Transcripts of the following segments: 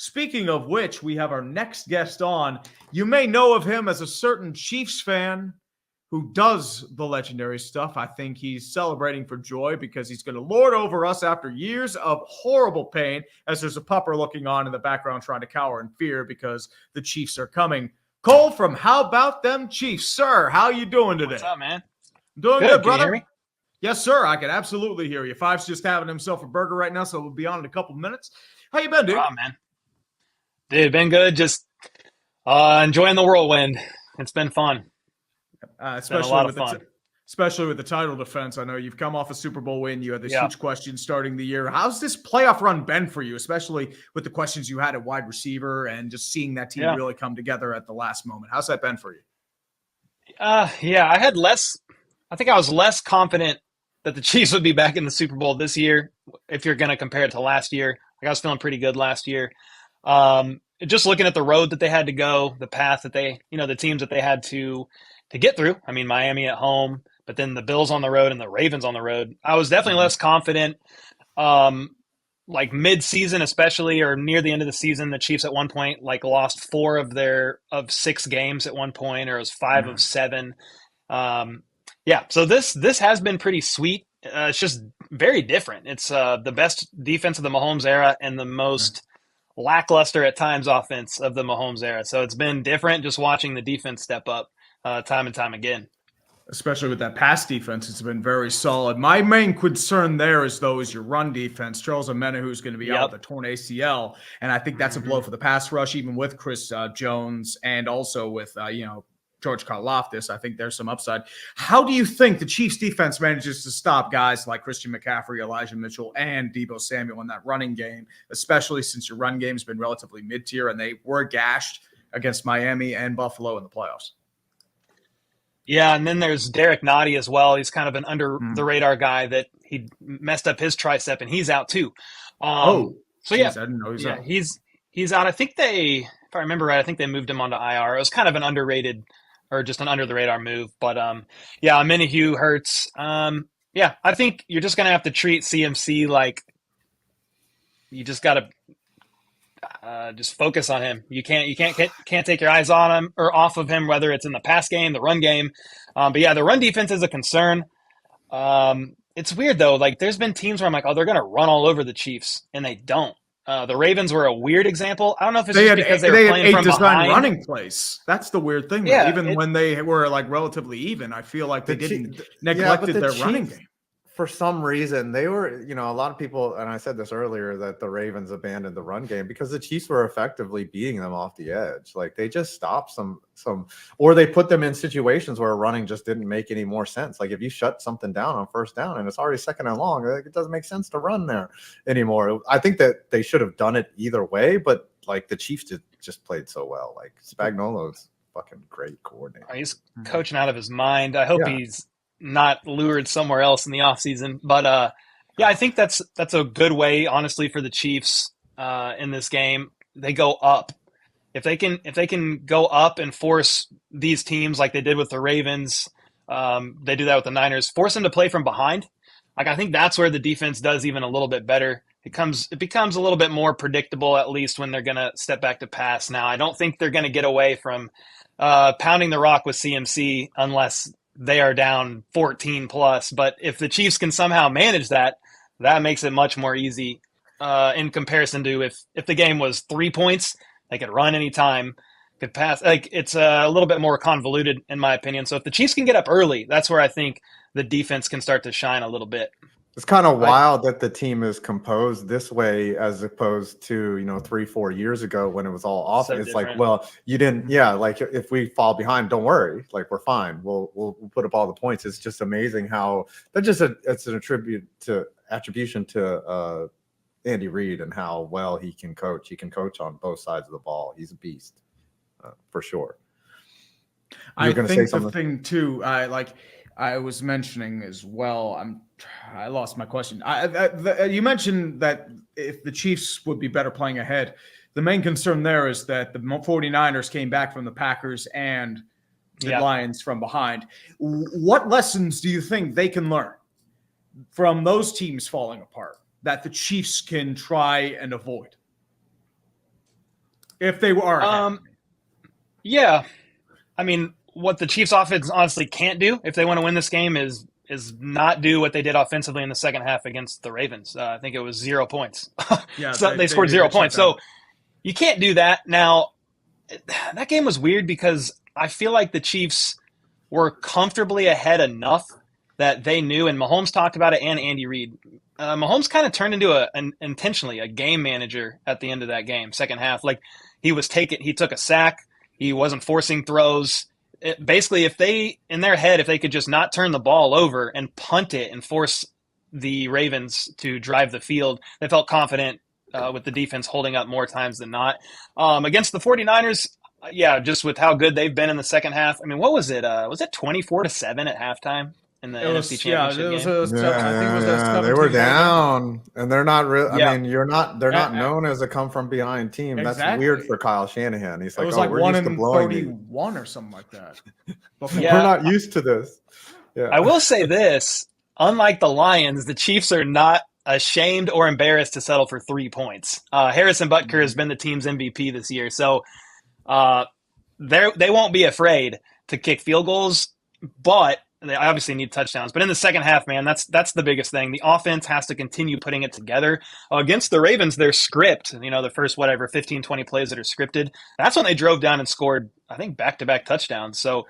Speaking of which, we have our next guest on. You may know of him as a certain Chiefs fan who does the legendary stuff. I think he's celebrating for joy because he's going to lord over us after years of horrible pain, as there's a pupper looking on in the background trying to cower in fear because the Chiefs are coming. Cole from How About Them Chiefs. Sir, how you doing today? What's up, man? Doing good, brother. Can you hear me? Yes, sir. I can absolutely hear you. Five's just having himself a burger right now, so we'll be on in a couple minutes. How you been, dude? Oh, man. Dude, been good. Just enjoying the whirlwind. It's been fun. Especially with the title defense. I know you've come off a Super Bowl win. You had this huge question starting the year. How's this playoff run been for you, especially with the questions you had at wide receiver and just seeing that team really come together at the last moment? How's that been for you? I think I was less confident that the Chiefs would be back in the Super Bowl this year, if you're going to compare it to last year. Like, I was feeling pretty good last year. Just looking at the road that they had to go, the path that they, the teams that they had to get through. I mean, Miami at home, but then the Bills on the road and the Ravens on the road. I was definitely less confident. Like mid-season, especially, or near the end of the season, the Chiefs at one point lost 4 of 6 games at one point, or it was 5 of 7. So this has been pretty sweet. It's just very different. It's the best defense of the Mahomes era and the most lackluster at times offense of the Mahomes era. So it's been different just watching the defense step up time and time again. Especially with that pass defense, it's been very solid. My main concern there is your run defense. Charles Omenihu is going to be out with a torn ACL, and I think that's a blow for the pass rush, even with Chris Jones and also with George Karlaftis. I think there's some upside. How do you think the Chiefs defense manages to stop guys like Christian McCaffrey, Elijah Mitchell, and Deebo Samuel in that running game, especially since your run game's been relatively mid-tier and they were gashed against Miami and Buffalo in the playoffs? Yeah, and then there's Derek Nottie as well. He's kind of an under-the-radar guy that he messed up his tricep, and he's out too. I didn't know he's out. He's out. I think if I remember right, I think they moved him onto IR. It was kind of an underrated or just an under-the-radar move. But, Omenihu hurts. I think you're just going to have to treat CMC like you just got to just focus on him. You can't take your eyes on him or off of him, whether it's in the pass game, the run game. The run defense is a concern. It's weird though. Like, there's been teams where I'm like, oh, they're going to run all over the Chiefs, and they don't. The Ravens were a weird example. I don't know if it's because they were playing from behind. Running plays. That's the weird thing. Yeah, even when they were relatively even, I feel like they didn't neglected their running game. For some reason, they were, a lot of people, and I said this earlier, that the Ravens abandoned the run game because the Chiefs were effectively beating them off the edge. Like, they just stopped some, or they put them in situations where running just didn't make any more sense. Like, if you shut something down on first down and it's already second and long, it doesn't make sense to run there anymore. I think that they should have done it either way, but the Chiefs just played so well. Like, Spagnuolo's fucking great coordinator. He's coaching out of his mind. I hope he's not lured somewhere else in the offseason. But I think that's a good way, honestly, for the Chiefs in this game. They go up. If they can go up and force these teams like they did with the Ravens, they do that with the Niners, force them to play from behind. Like, I think that's where the defense does even a little bit better. It becomes a little bit more predictable, at least when they're going to step back to pass. Now, I don't think they're going to get away from pounding the rock with CMC unless they are down 14 plus. But if the Chiefs can somehow manage that makes it much more easy in comparison to if the game was 3 points, they could run anytime, could pass. Like, it's a little bit more convoluted in my opinion. So if the Chiefs can get up early, that's where I think the defense can start to shine a little bit. It's kind of wild that the team is composed this way as opposed to, 3-4 years ago when it was all off. So it's different. Like, well, you didn't. Yeah. Like, if we fall behind, don't worry. Like, we're fine. We'll put up all the points. It's just amazing how it's an attribution to Andy Reid and how well he can coach. He can coach on both sides of the ball. He's a beast for sure. I think the thing too, I was mentioning as well, I lost my question. You mentioned that if the Chiefs would be better playing ahead, the main concern there is that the 49ers came back from the Packers and the Lions from behind. What lessons do you think they can learn from those teams falling apart that the Chiefs can try and avoid? If they are, yeah. I mean, what the Chiefs offense honestly can't do if they want to win this game is not do what they did offensively in the second half against the Ravens. I think it was 0 points. Yeah, so they scored 0 points. So you can't do that. Now, that game was weird because I feel like the Chiefs were comfortably ahead enough that they knew, and Mahomes talked about it, and Andy Reid. Mahomes kind of turned into intentionally a game manager at the end of that game, second half. Like he took a sack. He wasn't forcing throws. Basically, if they, in their head, if they could just not turn the ball over and punt it and force the Ravens to drive the field, they felt confident with the defense holding up more times than not. Against the 49ers, yeah, just with how good they've been in the second half. I mean, what was it? Was it 24-7 at halftime in the NFC Championship game? They were down, and they're not real. I mean, they're not known as a come from behind team. Exactly. That's weird for Kyle Shanahan. He's like, we're 1-31 or something like that. We're not used to this. Yeah. I will say this: unlike the Lions, the Chiefs are not ashamed or embarrassed to settle for 3 points. Harrison Butker has been the team's MVP this year, so they won't be afraid to kick field goals, but they obviously need touchdowns. But in the second half, man, that's the biggest thing. The offense has to continue putting it together. Against the Ravens, their script, the first 15, 20 plays that are scripted, that's when they drove down and scored, I think, back-to-back touchdowns. So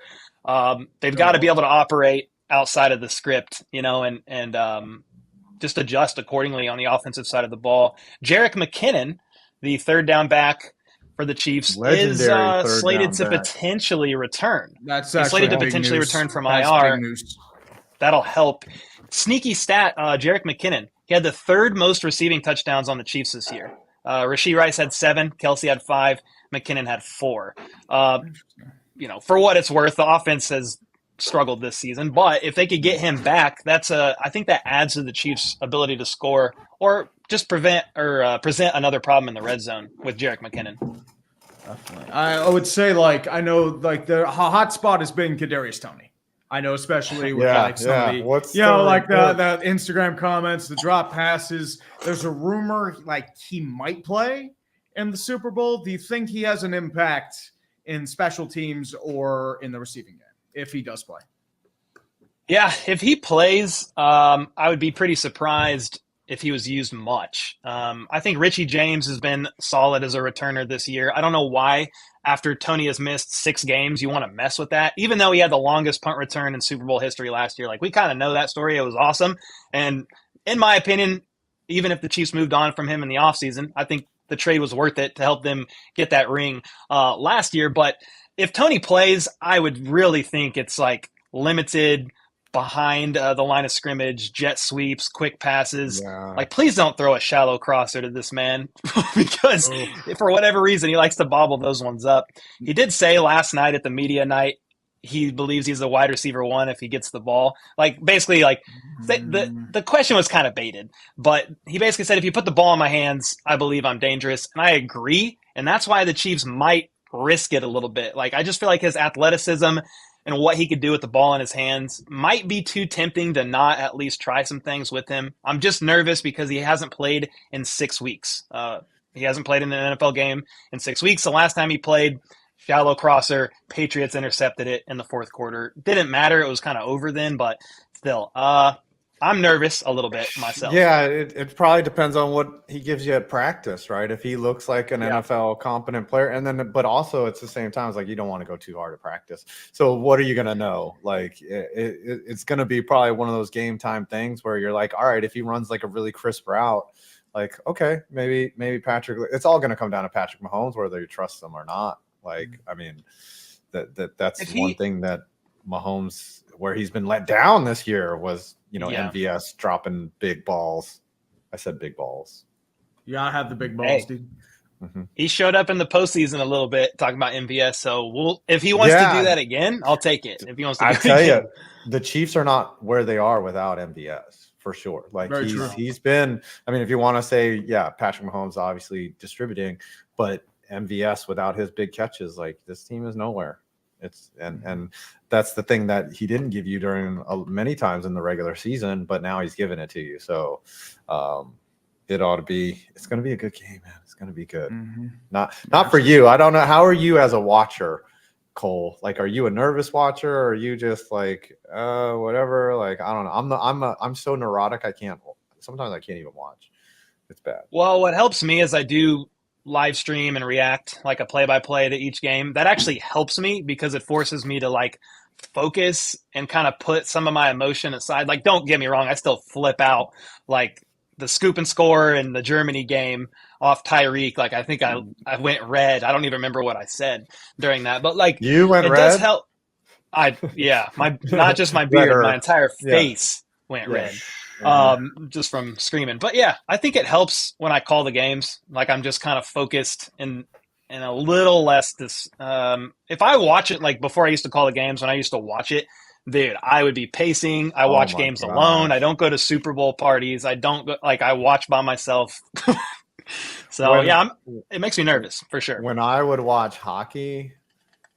they've got to be able to operate outside of the script, and just adjust accordingly on the offensive side of the ball. Jerick McKinnon, the third down back for the Chiefs, is slated to potentially return. He's slated to potentially return from IR. That'll help. Sneaky stat, Jerick McKinnon. He had the third most receiving touchdowns on the Chiefs this year. Rashee Rice had 7, Kelsey had 5, McKinnon had 4. For what it's worth, the offense has struggled this season, but if they could get him back, I think that adds to the Chiefs' ability to score or just present another problem in the red zone with Jerick McKinnon. Definitely. I would say, I know, the hot spot has been Kadarius Toney. I know, especially with somebody, the Instagram comments, the drop passes. There's a rumor he might play in the Super Bowl. Do you think he has an impact in special teams or in the receiving game if he does play? Yeah, if he plays, I would be pretty surprised if he was used much. I think Richie James has been solid as a returner this year. I don't know why, after Tony has missed 6 games, you want to mess with that, even though he had the longest punt return in Super Bowl history last year. We kind of know that story. It was awesome. And in my opinion, even if the Chiefs moved on from him in the offseason, I think the trade was worth it to help them get that ring last year. But if Tony plays, I would really think it's limited behind the line of scrimmage, jet sweeps, quick passes. Yeah. Please don't throw a shallow crosser to this man because for whatever reason, he likes to bobble those ones up. He did say last night at the media night, he believes he's a wide receiver 1 if he gets the ball. The question was kind of baited, but he basically said, if you put the ball in my hands, I believe I'm dangerous. And I agree. And that's why the Chiefs might risk it a little bit. I just feel like his athleticism and what he could do with the ball in his hands might be too tempting to not at least try some things with him. I'm just nervous because he hasn't played in 6 weeks. He hasn't played in an NFL game in 6 weeks. The last time he played, shallow crosser, Patriots intercepted it in the fourth quarter. Didn't matter. It was kind of over then, but still, I'm nervous a little bit myself. Yeah, it probably depends on what he gives you at practice, right? If he looks like an NFL competent player, and then, but also at the same time, it's you don't want to go too hard at practice. So what are you going to know? It's going to be probably one of those game time things where you're all right, if he runs a really crisp route, okay, maybe Patrick. It's all going to come down to Patrick Mahomes, whether you trust him or not. I mean, that's one thing that Mahomes, where he's been let down this year, was MVS dropping big balls. I said big balls. You gotta have the big balls, dude. Mm-hmm. He showed up in the postseason a little bit talking about MVS. So if he wants to do that again, I'll take it. If he wants to, I tell you, the Chiefs are not where they are without MVS for sure. He's been. I mean, if you want to say, Patrick Mahomes obviously distributing, but MVS without his big catches, this team is nowhere. And that's the thing that he didn't give you during many times in the regular season, but now he's giving it to you. So It ought to be. It's going to be a good game, man. It's going to be good. Mm-hmm. Not for you. I don't know. How are you as a watcher, Cole? Like, are you a nervous watcher, or are you just like, whatever? Like, I don't know. I'm so neurotic. Sometimes I can't even watch. It's bad. Well, what helps me is I do live stream and react like a play-by-play to each game. That actually helps me because it forces me to like focus and kind of put some of my emotion aside. Like, don't get me wrong, I still flip out like the scoop and score in the Germany game off Tyreek. Like, I think I went red. I don't even remember what I said during that, but like You went it red? does help. Not just my beard, my entire face went red. Just from screaming. But yeah, I think it helps when I call the games. Like, I'm just kind of focused and a little less if I watch it, like before I used to call the games, when I used to watch it, dude, I would be pacing. I watch games alone. I don't go to Super Bowl parties. I don't go, like, I watch by myself. So it makes me nervous for sure. When I would watch hockey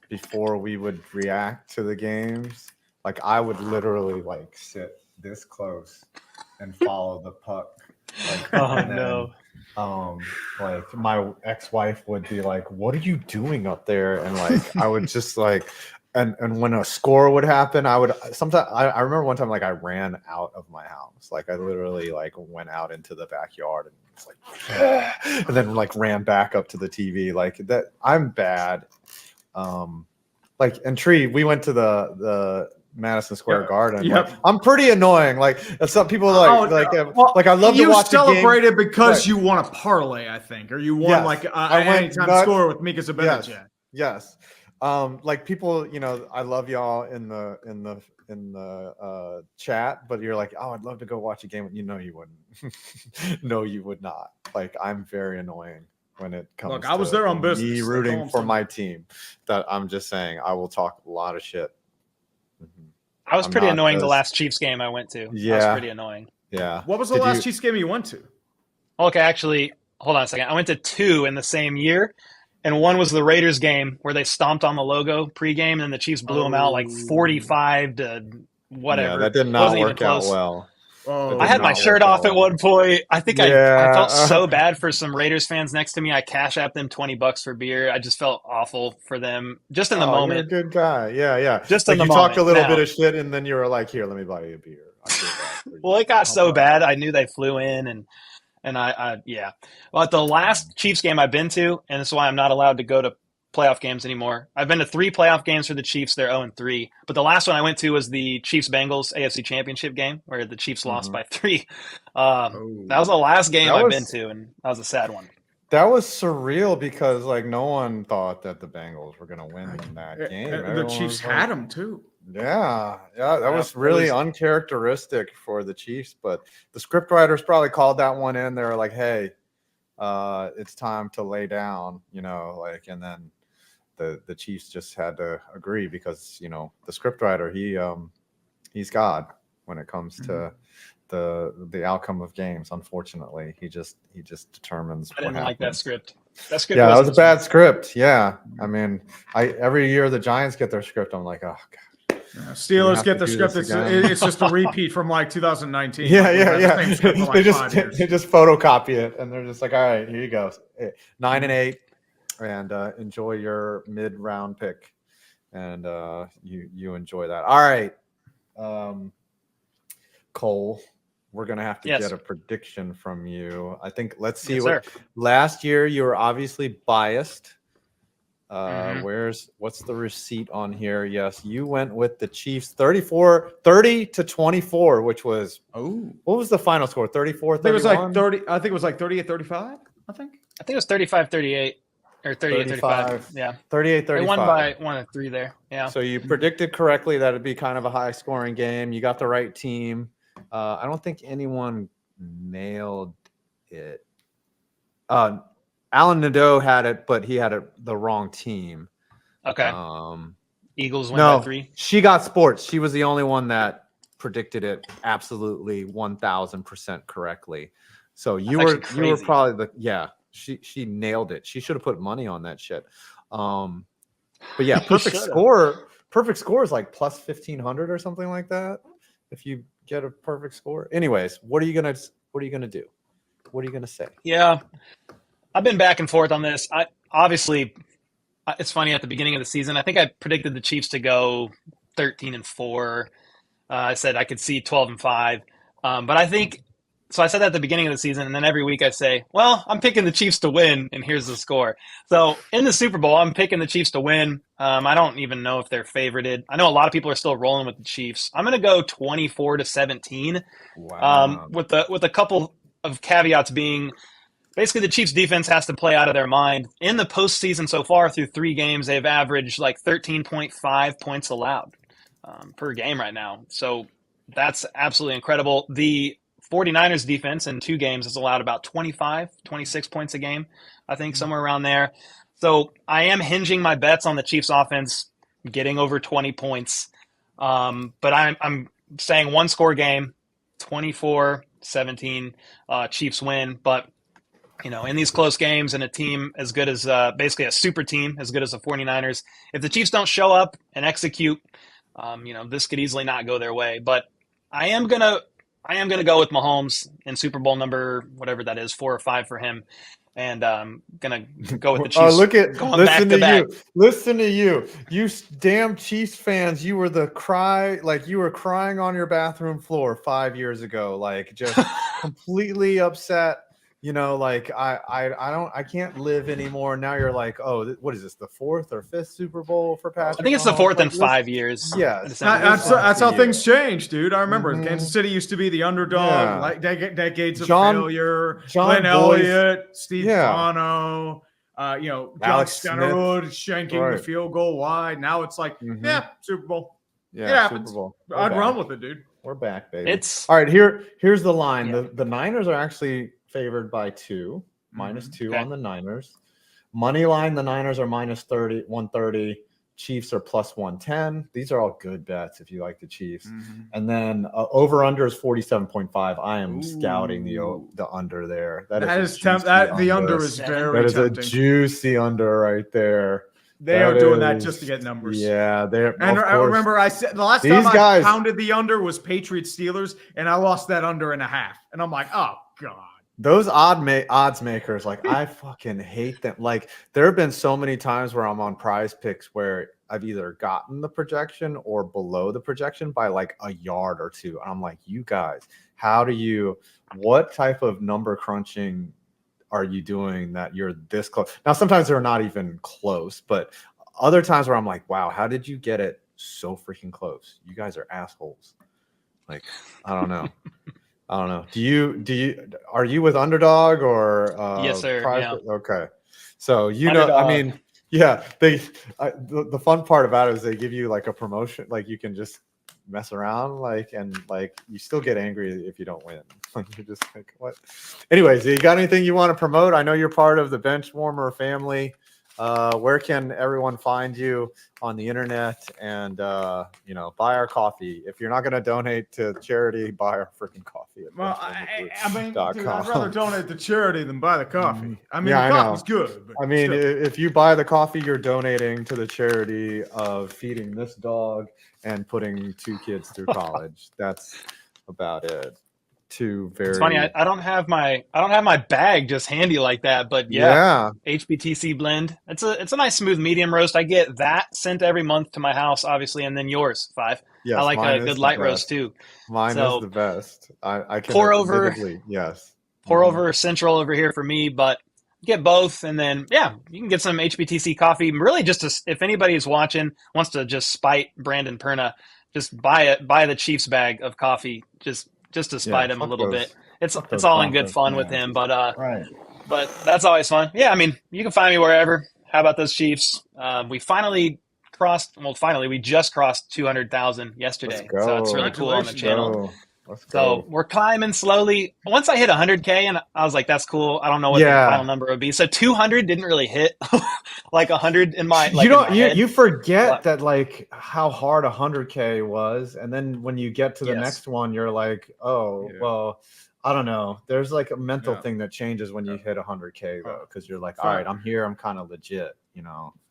before we would react to the games, like, I would literally like sit this close and follow the puck. Like, like my ex-wife would be like, "What are you doing up there?" And like, I would just like, and when a score would happen, I remember one time, like, I ran out of my house. Like, I literally like went out into the backyard and was like, and then like ran back up to the TV. Like, that, I'm bad. Like, and Tree, we went to the Madison Square Garden. Yep. Like, I'm pretty annoying. Like, some people like I love to watch the game. You celebrated because you won a parlay, I think, or you won like an anytime score with Mika Zibanejad. Yes. Like, people, I love y'all in the chat, but you're like, oh, I'd love to go watch a game. You wouldn't. No, you would not. Like, I'm very annoying when it comes. Look, I was there on business. Me rooting for my team. That I'm just saying, I will talk a lot of shit. I was pretty annoying the last Chiefs game I went to. Yeah. I was pretty annoying. Yeah. What was the last Chiefs game you went to? Okay, actually, hold on a second. I went to 2 in the same year, and one was the Raiders game where they stomped on the logo pregame, and then the Chiefs blew them out like 45 to whatever. Yeah, that did not work out well. I had my shirt off at one point. I think I felt so bad for some Raiders fans next to me. I cash apped them $20 for beer. I just felt awful for them just in the moment. You're a good guy. Yeah. Just like, in the you moment. talked a little bit of shit, and then you were like, "Here, let me buy you a beer." Well, it got so bad. I knew they flew in, and I. Well, at the last Chiefs game I've been to, and that's why I'm not allowed to go to playoff games anymore. I've been to 3 playoff games for the Chiefs. They're 0-3. But the last one I went to was the Chiefs-Bengals AFC Championship game where the Chiefs lost by 3. That was the last game I've been to, and that was a sad one. That was surreal because, like, no one thought that the Bengals were going to win that game. The Chiefs had them, too. Yeah, that was really uncharacteristic for the Chiefs. But the scriptwriters probably called that one in. They were like, hey, it's time to lay down, and then the Chiefs just had to agree because, the scriptwriter, he's God when it comes to the outcome of games. Unfortunately, he just determines. I didn't like that script. That script. Yeah, that was a bad script. Yeah, I mean, every year the Giants get their script, I'm like, oh god. Yeah, Steelers get their script. It's just a repeat from like 2019. Yeah. They just photocopy it, and they're just like, all right, here you go, 9-8, and enjoy your mid-round pick, and you enjoy that. All right, Cole, we're gonna have to get a prediction from you. I think let's see last year you were obviously biased. What's the receipt on here? Yes, you went with the Chiefs 30-24, which was what was the final score? 34-31? It was like 30. I think it was like 38-35. I think it was 35-38 or 38-35. Yeah, 38-35. They won by 1 or 3 there. Yeah. So you predicted correctly that it'd be kind of a high scoring game. You got the right team. I don't think anyone nailed it. Alan Nadeau had it, but he had the wrong team. Okay. Eagles win by 3. She got sports. She was the only one that predicted it absolutely 1,000% correctly. So you were probably she nailed it. She should have put money on that shit. But yeah, perfect score. Perfect score is like plus 1,500 or something like that. If you get a perfect score. Anyways, what are you gonna do? What are you going to say? Yeah, I've been back and forth on this. It's funny, at the beginning of the season, I think I predicted the Chiefs to go 13-4. I said I could see 12-5. But I think so. I said that at the beginning of the season, and then every week I say, well, I'm picking the Chiefs to win, and here's the score. So in the Super Bowl, I'm picking the Chiefs to win. I don't even know if they're favorited. I know a lot of people are still rolling with the Chiefs. I'm going to go 24-17. Wow. With a couple of caveats being, basically, the Chiefs defense has to play out of their mind. In the postseason so far, through 3 games, they've averaged like 13.5 points allowed per game right now. So that's absolutely incredible. The 49ers defense in 2 games has allowed about 26 points a game, I think, somewhere around there. So I am hinging my bets on the Chiefs offense getting over 20 points. But I'm saying 1-score game, 24-17, Chiefs win. But in these close games, and a team as good as basically a super team as good as the 49ers, if the Chiefs don't show up and execute, this could easily not go their way. But I am gonna go with Mahomes in Super Bowl number whatever that is, 4 or 5 for him, and gonna go with the Chiefs. Listen to you, you damn Chiefs fans! You were you were crying on your bathroom floor 5 years ago, like just completely upset. I can't live anymore. Now you're like, oh, what is this, the 4th or 5th Super Bowl for Patrick? I think it's the 4th in 5 years. Yeah, that's how things change, dude. I remember Kansas City used to be the underdog, like decades of failure. Glenn Elliott, Steve Bono, John Stennerwood shanking the field goal wide. Now it's like, Super Bowl. Yeah, it happens. Super Bowl. I'd run with it, dude. We're back, baby. All right. Here's the line. Yeah. The Niners are actually favored by 2, -2 on the Niners. Money line, the Niners are -30, 130. Chiefs are +110. These are all good bets if you like the Chiefs. And then over under is 47.5. I am scouting the under there. The under is very tempting. That is a juicy under right there. They are doing that just to get numbers. Yeah, I remember I said the last time I pounded the under was Patriots Steelers, and I lost that under in a half. And I'm like, oh god. Those odds makers, like I fucking hate them. Like there have been so many times where I'm on Prize Picks where I've either gotten the projection or below the projection by like a yard or 2. And I'm like, you guys, what type of number crunching are you doing that you're this close? Now, sometimes they're not even close, but other times where I'm like, wow, how did you get it so freaking close? You guys are assholes. Like, I don't know. Are you with Underdog or yes, sir. Yeah. Okay. So Underdog. I mean, yeah, the fun part about it is they give you like a promotion, like you can just mess around, and you still get angry if you don't win. Like you're just like, what? Anyways, you got anything you want to promote? I know you're part of the Bench Warmer family. Where can everyone find you on the internet and buy our coffee? If you're not going to donate to charity, buy our freaking coffee. Well, dude, I'd rather donate to charity than buy the coffee. I mean, the coffee's good. I mean, if you buy the coffee, you're donating to the charity of feeding this dog and putting 2 kids through college. That's about it. It's funny. I don't have my bag just handy like that, but yeah. HBTC blend. It's a nice smooth medium roast. I get that sent every month to my house, obviously, and then yours, 5. Yes, I like a good light roast too. Mine is the best. I can pour over. Yes. Pour over Central over here for me, but get both, and then you can get some HBTC coffee. Really, if anybody is watching wants to just spite Brandon Perna, just buy the Chiefs bag of coffee. Just to spite him a little bit. It's all in good fun with him, but that's always fun. Yeah, I mean, you can find me wherever. How about those Chiefs? We just crossed 200,000 yesterday. So it's really cool on the channel. So we're climbing slowly. Once I hit 100K, and I was like, that's cool. I don't know what the final number would be. So 200 didn't really hit like 100 in my you forget that like how hard 100K was, and then when you get to the next one, you're like, well, I don't know. There's like a mental thing that changes when you hit 100K though, because you're like, all right, I'm here. I'm kind of legit.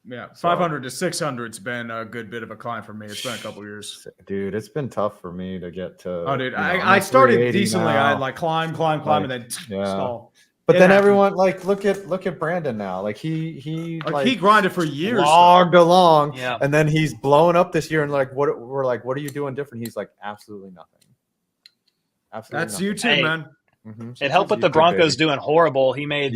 Yeah, 500 to 600's been a good bit of a climb for me. It's been a couple years. Dude, it's been tough for me to get to. Oh, dude, I started decently. Now. I'd like climb, and then stall. But then everyone look at Brandon now. Like he he grinded for years, logged along, yeah. And then he's blowing up this year. And like, what are you doing different? He's like, absolutely nothing. Absolutely. That's nothing. you too, man. Mm-hmm. It helped with the Broncos doing horrible. He made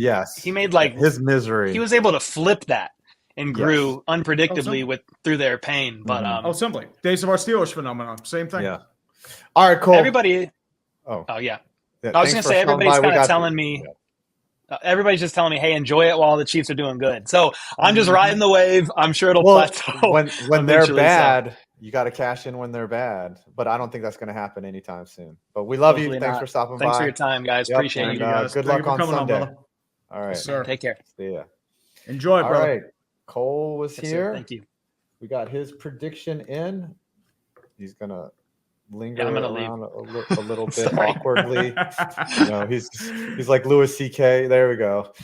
like his misery. He was able to flip that and grew unpredictably through their pain. But simply Days of Our Steelers phenomenon, same thing. Yeah. All right, cool. Everybody. Oh yeah. I was gonna say everybody's kind of telling me. Everybody's just telling me, "Hey, enjoy it while the Chiefs are doing good." So I'm just riding the wave. I'm sure it'll plateau. When they're bad, you got to cash in when they're bad. But I don't think that's going to happen anytime soon. But we love you. Thanks for stopping by. Thanks for your time, guys. Appreciate you guys. Good luck on Sunday. All right, yes, sir. Take care. See ya. Enjoy, brother. All right, Cole was here. Sir. Thank you. We got his prediction in. He's gonna linger I'm gonna around a little bit awkwardly. He's like Louis C.K. There we go.